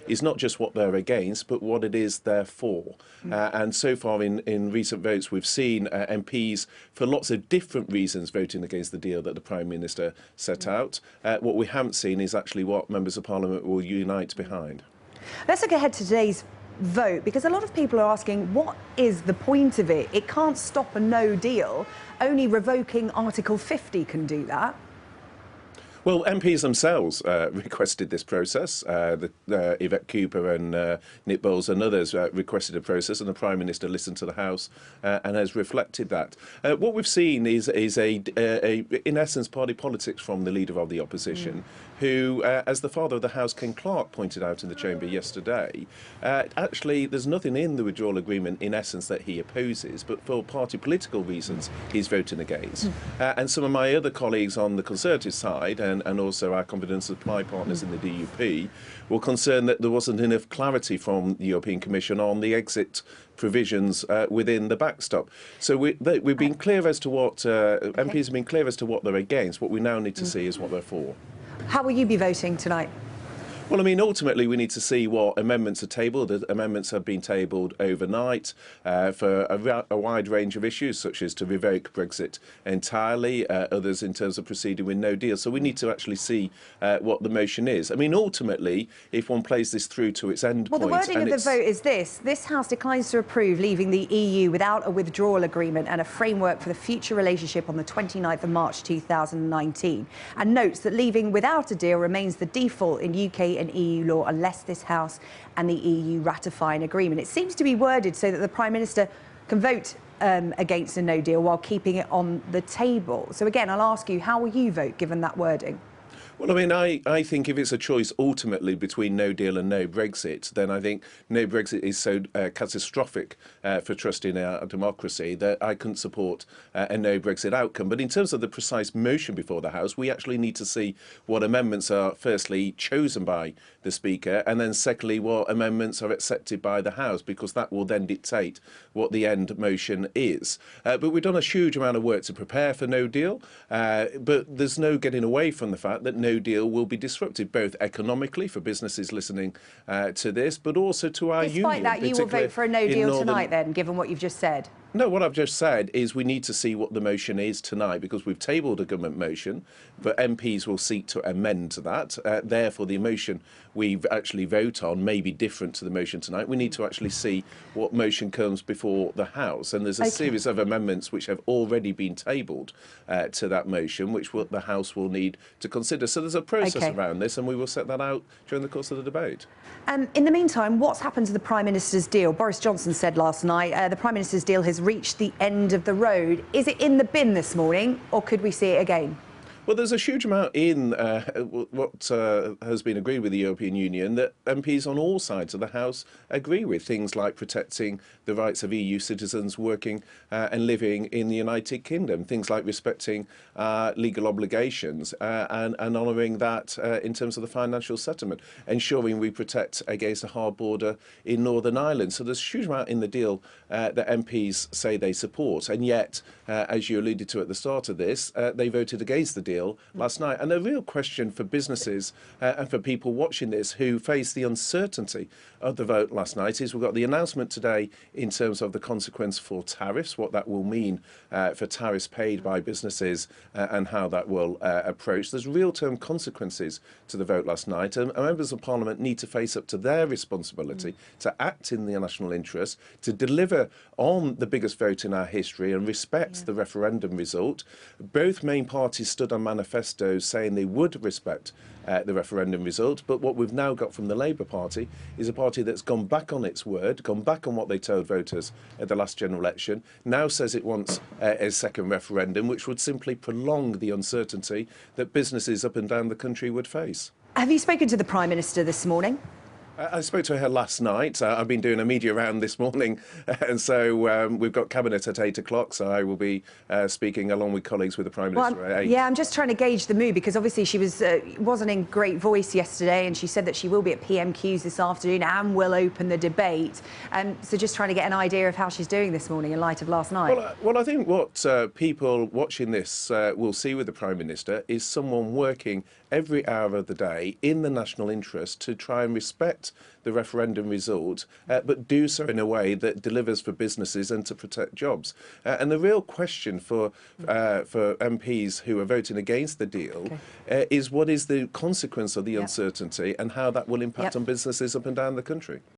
is not just what they're against, but what it is they're for. And so far in recent votes, we've seen MPs, for lots of different reasons, voting against the deal that the Prime Minister set out. What we haven't seen is actually what members of Parliament will unite behind. Let's look ahead to today's vote, because a lot of people are asking, what is the point of it? It can't stop a no deal. Only revoking Article 50 can do that. Well, MPs themselves requested this process. Yvette Cooper and Nick Bowles and others requested a process, and the Prime Minister listened to the House and has reflected that. What we've seen is in essence, party politics from the Leader of the Opposition, who, as the Father of the House, Ken Clarke, pointed out in the Chamber yesterday, actually there's nothing in the withdrawal agreement in essence that he opposes, but for party political reasons he's voting against. And some of my other colleagues on the Conservative side, and also our confidence supply partners in the DUP, were concerned that there wasn't enough clarity from the European Commission on the exit provisions within the backstop. So we've been clear as to what MPs have been clear as to what they're against. What we now need to see is what they're for. How will you be voting tonight? Well, I mean, ultimately, we need to see what amendments are tabled. The amendments have been tabled overnight for a wide range of issues, such as to revoke Brexit entirely, others in terms of proceeding with no deal. So we need to actually see what the motion is. I mean, ultimately, if one plays this through to its end point... Well, the wording of the vote is this. This House declines to approve leaving the EU without a withdrawal agreement and a framework for the future relationship on the 29th of March 2019, and notes that leaving without a deal remains the default in UK and EU law unless this House and the EU ratify an agreement. It seems to be worded so that the Prime Minister can vote against a no deal while keeping it on the table. So again, I'll ask you, how will you vote given that wording? Well, I mean, I think if it's a choice ultimately between no deal and no Brexit, then I think no Brexit is so catastrophic for trust in our democracy that I couldn't support a no Brexit outcome. But in terms of the precise motion before the House, we actually need to see what amendments are firstly chosen by the Speaker, and then secondly what amendments are accepted by the House, because that will then dictate what the end motion is. But we've done a huge amount of work to prepare for no deal, but there's no getting away from the fact that no deal will be disrupted, both economically for businesses listening to this, but also to our union. Despite that, you will vote for a no deal tonight then, given what you've just said? No, what I've just said is we need to see what the motion is tonight, because we've tabled a government motion, but MPs will seek to amend to that. Therefore, the motion we actually vote on may be different to the motion tonight. We need to actually see what motion comes before the House. And there's a series of amendments which have already been tabled to that motion, which the House will need to consider. So there's a process around this, and we will set that out during the course of the debate. In the meantime, what's happened to the Prime Minister's deal? Boris Johnson said last night the Prime Minister's deal has reached the end of the road. Is it in the bin this morning, or could we see it again? Well, there's a huge amount in what has been agreed with the European Union that MPs on all sides of the House agree with. Things like protecting the rights of EU citizens working and living in the United Kingdom. Things like respecting legal obligations and honouring that in terms of the financial settlement. Ensuring we protect against a hard border in Northern Ireland. So there's a huge amount in the deal that MPs say they support. And yet, as you alluded to at the start of this, they voted against the deal last night. And the real question for businesses and for people watching this who face the uncertainty of the vote last night is we've got the announcement today in terms of the consequence for tariffs, what that will mean for tariffs paid by businesses and how that will approach. There's real-term consequences to the vote last night, and members of Parliament need to face up to their responsibility to act in the national interest, to deliver on the biggest vote in our history and respect the referendum result. Both main parties stood on manifestos saying they would respect the referendum result, but what we've now got from the Labour Party is a party that's gone back on its word, gone back on what they told voters at the last general election, now says it wants a second referendum, which would simply prolong the uncertainty that businesses up and down the country would face. Have you spoken to the Prime Minister this morning? I spoke to her last night. I've been doing a media round this morning, and so we've got Cabinet at 8 o'clock, so I will be speaking along with colleagues with the Prime Minister at 8. Yeah, I'm just trying to gauge the mood, because obviously she wasn't in great voice yesterday, and she said that she will be at PMQs this afternoon and will open the debate. So just trying to get an idea of how she's doing this morning in light of last night. Well, I think what people watching this will see with the Prime Minister is someone working every hour of the day in the national interest to try and respect the referendum result, but do so in a way that delivers for businesses and to protect jobs. And the real question for MPs who are voting against the deal is what is the consequence of the uncertainty and how that will impact on businesses up and down the country.